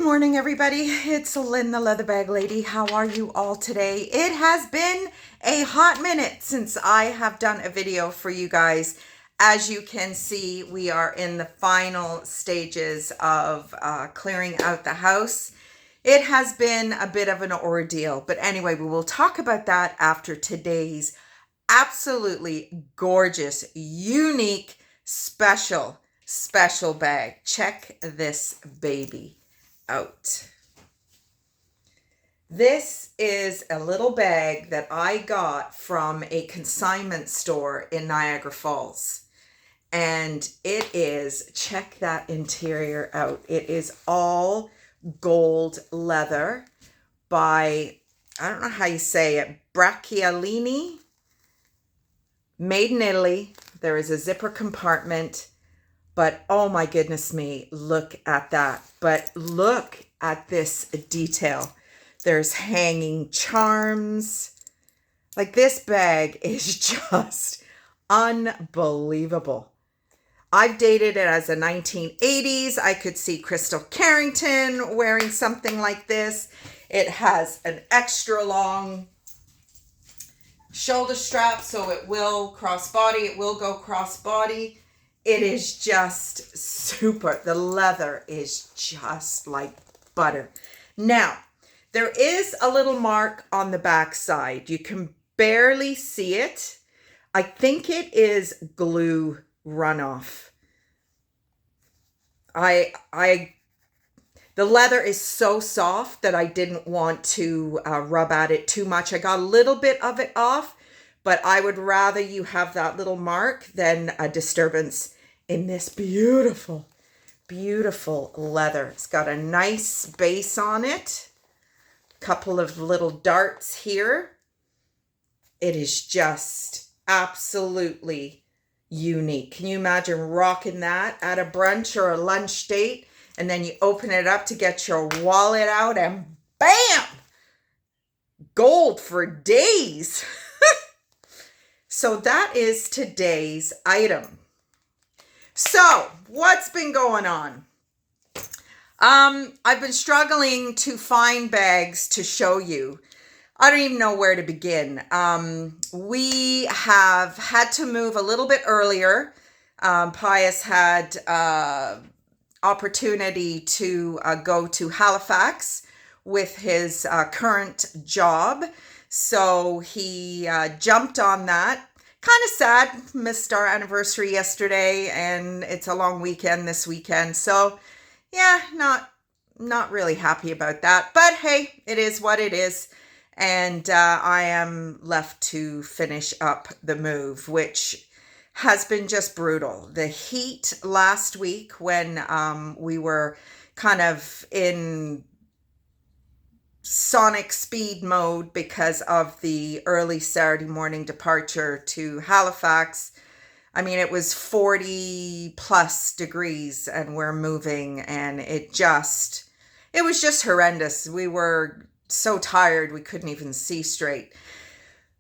Morning, everybody. It's Lynn, the leather bag lady. How are you all today? It has been a hot minute since I have done a video for you guys. As you can see, we are in the final stages of clearing out the house. It has been a bit of an ordeal, but anyway, we will talk about that after today's absolutely gorgeous, unique, special bag. Check this baby out. This is a little bag that I got from a consignment store in Niagara Falls. And it is, check that interior out. It is all gold leather by, I don't know how you say it, braccialini, made in Italy. There is a zipper compartment. But oh my goodness me, look at that. But look at this detail. There's hanging charms. Like, this bag is just unbelievable. I've dated it as a 1980s. I could see Crystal Carrington wearing something like this. It has an extra long shoulder strap, so it will crossbody. It will go crossbody. It is just super. The leather is just like butter. Now, there is a little mark on the back side. You can barely see it. I think it is glue runoff. The leather is so soft that I didn't want to rub at it too much. I got a little bit of it off, but I would rather you have that little mark than a disturbance in this beautiful, beautiful leather. It's got a nice base on it. Couple of little darts here. It is just absolutely unique. Can you imagine rocking that at a brunch or a lunch date? And then you open it up to get your wallet out and bam! Gold for days. So that is today's item. So, what's been going on? I've been struggling to find bags to show you. I don't even know where to begin. We have had to move a little bit earlier. Pius had opportunity to go to Halifax with his current job. So he jumped on that. Kind of sad, missed our anniversary yesterday, and it's a long weekend this weekend. So yeah, not really happy about that. But hey, it is what it is. And I am left to finish up the move, which has been just brutal. The heat last week when we were kind of in sonic speed mode because of the early Saturday morning departure to Halifax. I mean, it was 40 plus degrees and we're moving, and it was just horrendous. We were so tired we couldn't even see straight.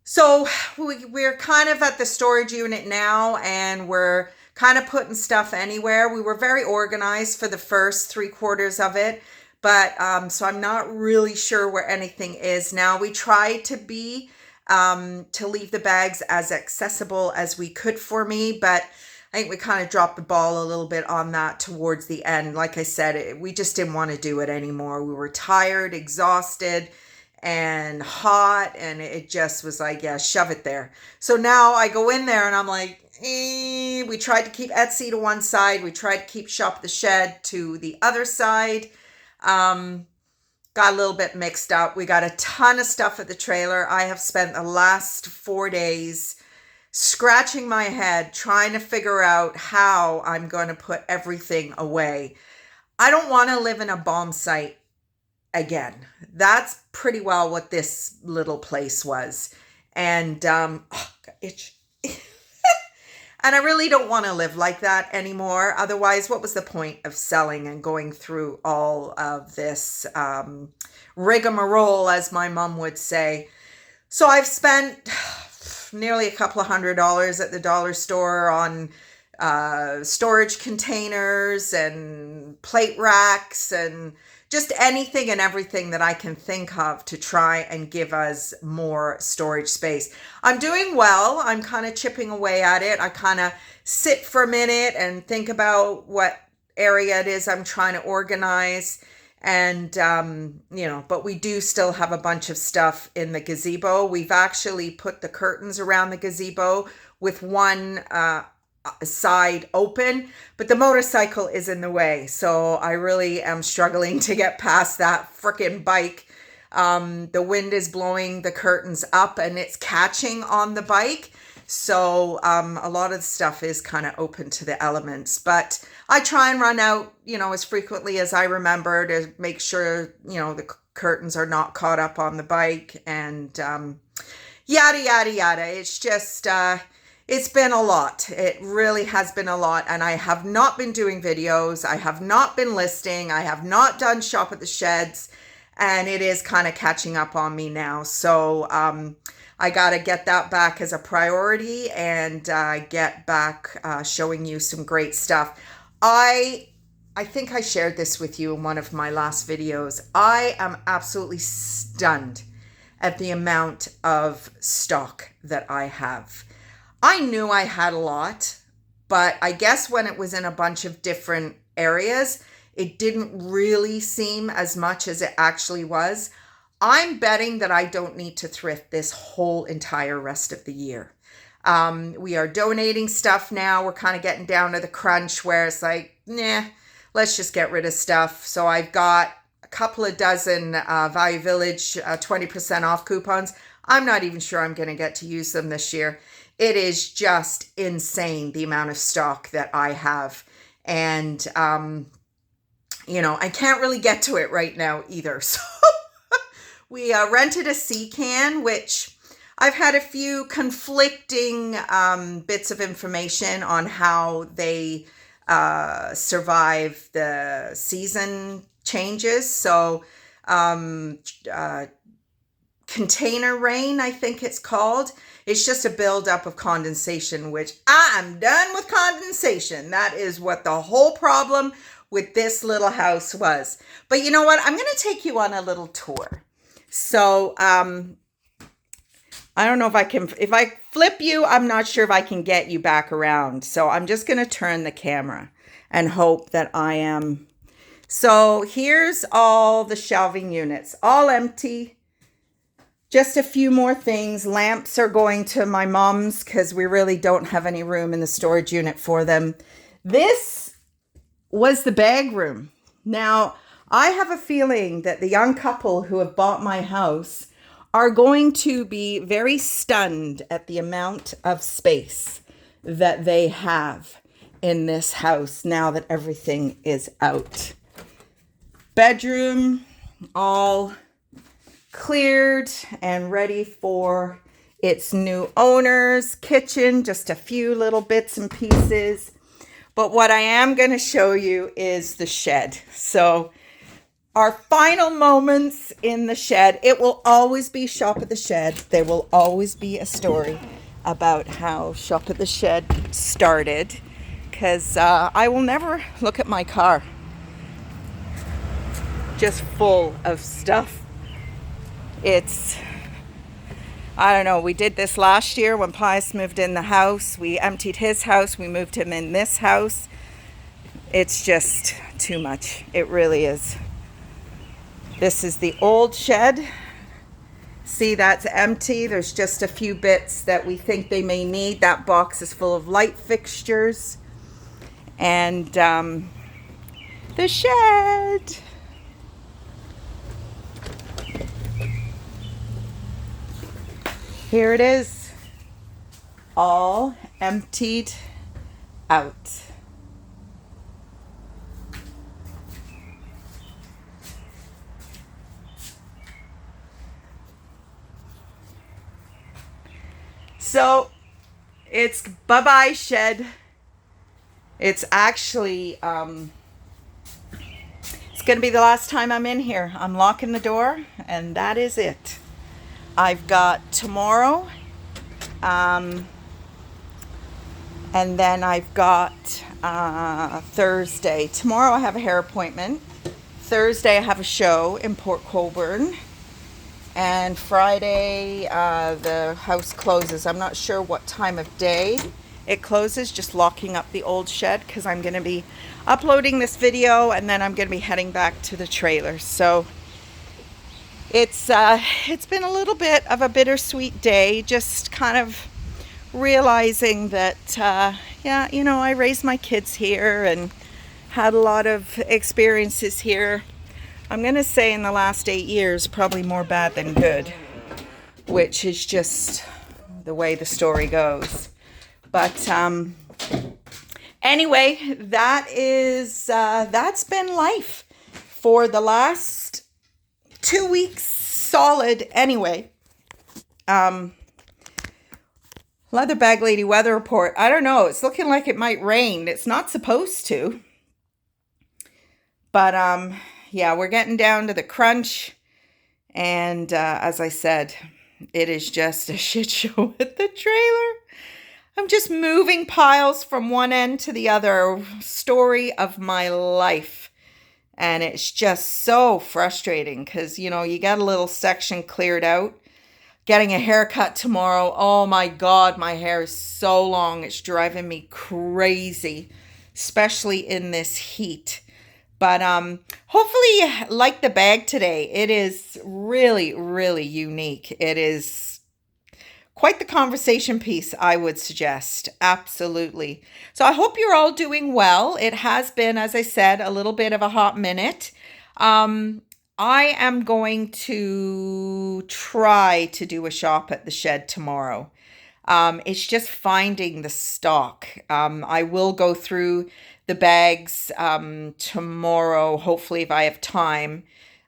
So we're kind of at the storage unit now, and we're kind of putting stuff anywhere. We were very organized for the first 3/4 of it. But so I'm not really sure where anything is now. We tried to leave the bags as accessible as we could for me, but I think we kind of dropped the ball a little bit on that towards the end. Like I said, we just didn't want to do it anymore. We were tired, exhausted, and hot, and it just was like, yeah, shove it there. So now I go in there and I'm like, we tried to keep Etsy to one side. We tried to keep Shop the Shed to the other side. Got a little bit mixed up. We got a ton of stuff at the trailer. I have spent the last 4 days scratching my head trying to figure out how I'm going to put everything away. I don't want to live in a bomb site again. That's pretty well what this little place was. And itch. And I really don't want to live like that anymore. Otherwise, what was the point of selling and going through all of this rigmarole, as my mom would say? So I've spent nearly a couple of $100 at the dollar store on storage containers and plate racks and just anything and everything that I can think of to try and give us more storage space. I'm doing well. I'm kind of chipping away at it. I kind of sit for a minute and think about what area it is I'm trying to organize. And, but we do still have a bunch of stuff in the gazebo. We've actually put the curtains around the gazebo with one side open, but the motorcycle is in the way. So I really am struggling to get past that frickin' bike. The wind is blowing the curtains up and it's catching on the bike. So a lot of the stuff is kind of open to the elements, but I try and run out, as frequently as I remember to make sure, the curtains are not caught up on the bike and yada, yada, yada. It's just, it's been a lot. It really has been a lot. And I have not been doing videos. I have not been listing. I have not done Shop at the Sheds. And it is kind of catching up on me now. So I got to get that back as a priority and get back showing you some great stuff. I think I shared this with you in one of my last videos. I am absolutely stunned at the amount of stock that I have. I knew I had a lot, but I guess when it was in a bunch of different areas, it didn't really seem as much as it actually was. I'm betting that I don't need to thrift this whole entire rest of the year. We are donating stuff now. We're kind of getting down to the crunch where it's like, nah, let's just get rid of stuff. So I've got a couple of dozen Value Village 20% off coupons. I'm not even sure I'm going to get to use them this year. It is just insane the amount of stock that I have. And, I can't really get to it right now either. So we rented a sea can, which I've had a few conflicting bits of information on how they survive the season changes. So container rain, I think it's called. It's just a buildup of condensation, which I'm done with condensation. That is what the whole problem with this little house was. But you know what? I'm going to take you on a little tour. So I don't know if I flip you, I'm not sure if I can get you back around. So I'm just going to turn the camera and hope that I am. So here's all the shelving units, all empty. Just a few more things. Lamps are going to my mom's because we really don't have any room in the storage unit for them. This was the bag room. Now, I have a feeling that the young couple who have bought my house are going to be very stunned at the amount of space that they have in this house now that everything is out. Bedroom, all cleared and ready for its new owners. Kitchen, just a few little bits and pieces. But what I am going to show you is the shed. So our final moments in the shed. It will always be Shop at the Shed. There will always be a story about how Shop at the Shed started. Because I will never look at my car just full of stuff. I don't know, we did this last year when Pius moved in the house. We emptied his house, we moved him in this house. It's just too much. It really is. This is the old shed. See, that's empty. There's just a few bits that we think they may need. That box is full of light fixtures. And the shed. Here it is, all emptied out. So it's bye-bye shed. It's actually, it's going to be the last time I'm in here. I'm locking the door and that is it. I've got tomorrow, and then I've got Thursday. Tomorrow I have a hair appointment. Thursday I have a show in Port Colborne, and Friday the house closes. I'm not sure what time of day it closes, just locking up the old shed because I'm going to be uploading this video and then I'm going to be heading back to the trailer. So it's been a little bit of a bittersweet day, just kind of realizing that I raised my kids here and had a lot of experiences here. I'm going to say in the last 8 years, probably more bad than good, which is just the way the story goes. But anyway, that's been life for the last 2 weeks solid anyway. Leather Bag Lady weather report. I don't know. It's looking like it might rain. It's not supposed to. But yeah, we're getting down to the crunch. And as I said, it is just a shit show at the trailer. I'm just moving piles from one end to the other. Story of my life. And it's just so frustrating because, you got a little section cleared out. Getting a haircut tomorrow. Oh my God, my hair is so long. It's driving me crazy, especially in this heat. But hopefully you like the bag today. It is really, really unique. It is quite the conversation piece, I would suggest. Absolutely. So I hope you're all doing well. It has been, as I said, a little bit of a hot minute. I am going to try to do a shop at the shed tomorrow. It's just finding the stock. I will go through the bags tomorrow, hopefully if I have time,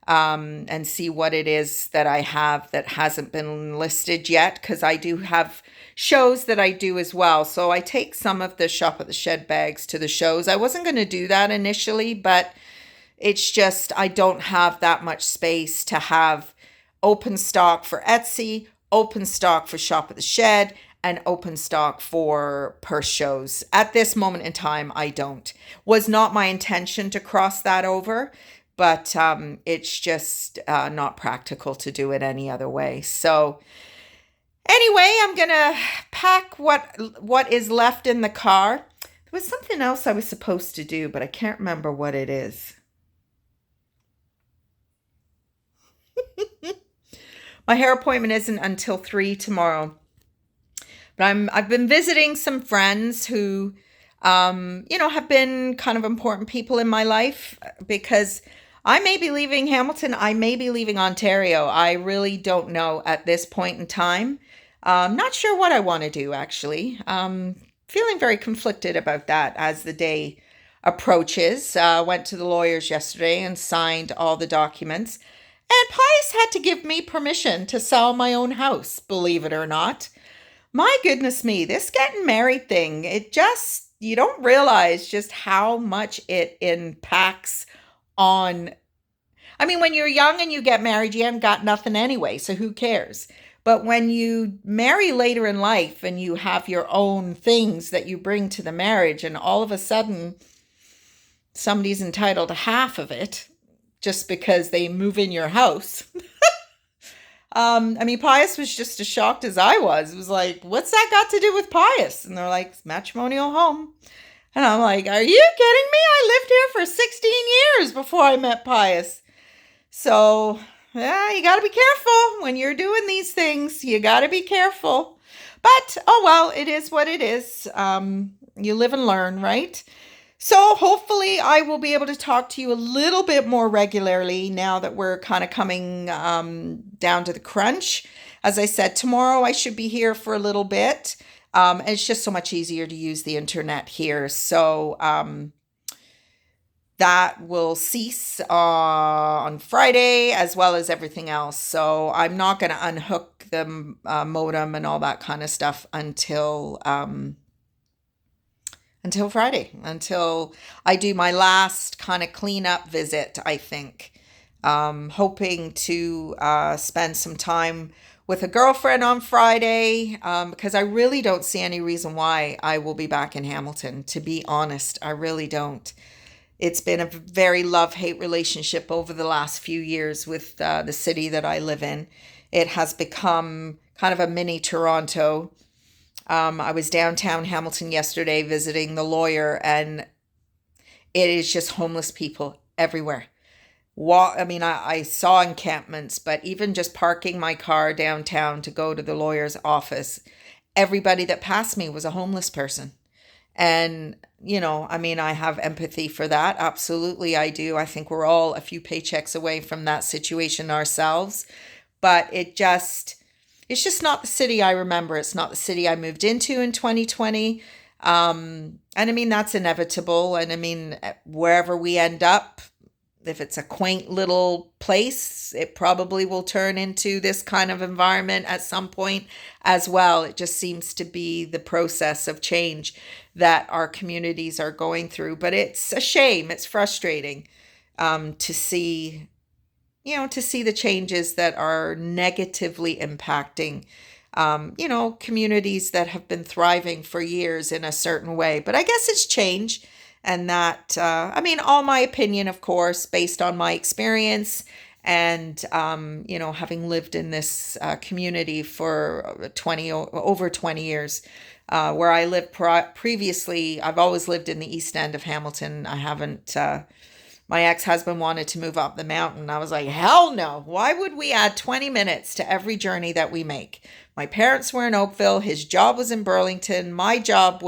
and see what it is that I have that hasn't been listed yet, because I do have shows that I do as well. So I take some of the shop at the shed bags to the shows. I wasn't going to do that initially, but it's just I don't have that much space to have open stock for Etsy, open stock for shop at the shed, and open stock for purse shows. At this moment in time, I don't. Was not my intention to cross that over, but it's just not practical to do it any other way. So anyway, I'm going to pack what is left in the car. There was something else I was supposed to do, but I can't remember what it is. My hair appointment isn't until 3 tomorrow. But I've been visiting some friends who, have been kind of important people in my life, because I may be leaving Hamilton. I may be leaving Ontario. I really don't know at this point in time. Not sure what I want to do, actually. Feeling very conflicted about that as the day approaches. Went to the lawyers yesterday and signed all the documents. And Pius had to give me permission to sell my own house, believe it or not. My goodness me, this getting married thing, you don't realize just how much it impacts on. I mean, when you're young and you get married, you haven't got nothing anyway, so who cares? But when you marry later in life and you have your own things that you bring to the marriage, and all of a sudden somebody's entitled to half of it just because they move in your house. Pius was just as shocked as I was. It was like, what's that got to do with Pius? And they're like, it's matrimonial home. And I'm like, are you kidding me? I lived here for 16 years before I met Pius. So, yeah, you got to be careful when you're doing these things. You got to be careful. But, oh well, it is what it is. You live and learn, right? So hopefully I will be able to talk to you a little bit more regularly now that we're kind of coming down to the crunch. As I said, tomorrow I should be here for a little bit. It's just so much easier to use the internet here. So that will cease on Friday, as well as everything else. So I'm not going to unhook the modem and all that kind of stuff until Friday, until I do my last kind of cleanup visit, I think. Hoping to spend some time with a girlfriend on Friday, because I really don't see any reason why I will be back in Hamilton. To be honest, I really don't. it's been a very love-hate relationship over the last few years with the city that I live in. It has become kind of a mini Toronto. I was downtown Hamilton yesterday visiting the lawyer, and it is just homeless people everywhere. I saw encampments, but even just parking my car downtown to go to the lawyer's office, everybody that passed me was a homeless person. And, I have empathy for that. Absolutely, I do. I think we're all a few paychecks away from that situation ourselves. But it's just not the city I remember. It's not the city I moved into in 2020. And that's inevitable. And wherever we end up, if it's a quaint little place, it probably will turn into this kind of environment at some point as well. It just seems to be the process of change that our communities are going through. But it's a shame. It's frustrating to see, to see the changes that are negatively impacting, communities that have been thriving for years in a certain way. But I guess it's change. And that, all my opinion, of course, based on my experience and, having lived in this community for over 20 years, where I lived previously. I've always lived in the East End of Hamilton. I haven't, my ex-husband wanted to move up the mountain. I was like, hell no. Why would we add 20 minutes to every journey that we make? My parents were in Oakville. His job was in Burlington. My job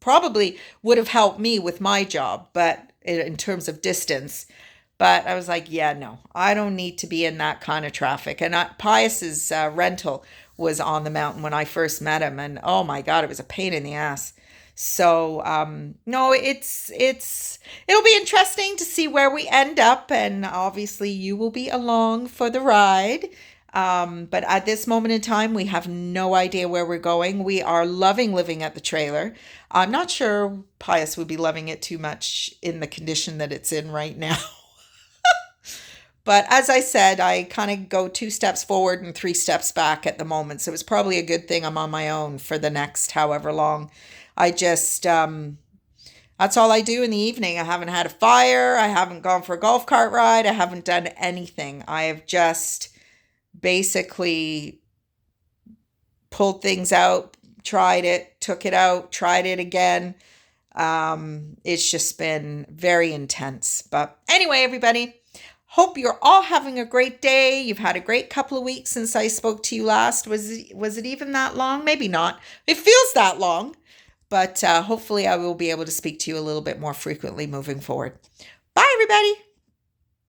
probably would have helped me with my job, but in terms of distance. But I was like, yeah, no, I don't need to be in that kind of traffic. And Pius's rental was on the mountain when I first met him, and oh my God, it was a pain in the ass. So no, it'll be interesting to see where we end up, and obviously you will be along for the ride. But at this moment in time, we have no idea where we're going. We are loving living at the trailer. I'm not sure Pius would be loving it too much in the condition that it's in right now. But as I said, I kind of go 2 steps forward and 3 steps back at the moment. So it's probably a good thing I'm on my own for the next however long. I just, that's all I do in the evening. I haven't had a fire. I haven't gone for a golf cart ride. I haven't done anything. I have just basically pulled things out, tried it, took it out, tried it again. It's just been very intense. But anyway, everybody, hope you're all having a great day. You've had a great couple of weeks since I spoke to you last. Was it even that long? Maybe not. It feels that long. But hopefully I will be able to speak to you a little bit more frequently moving forward. Bye, everybody.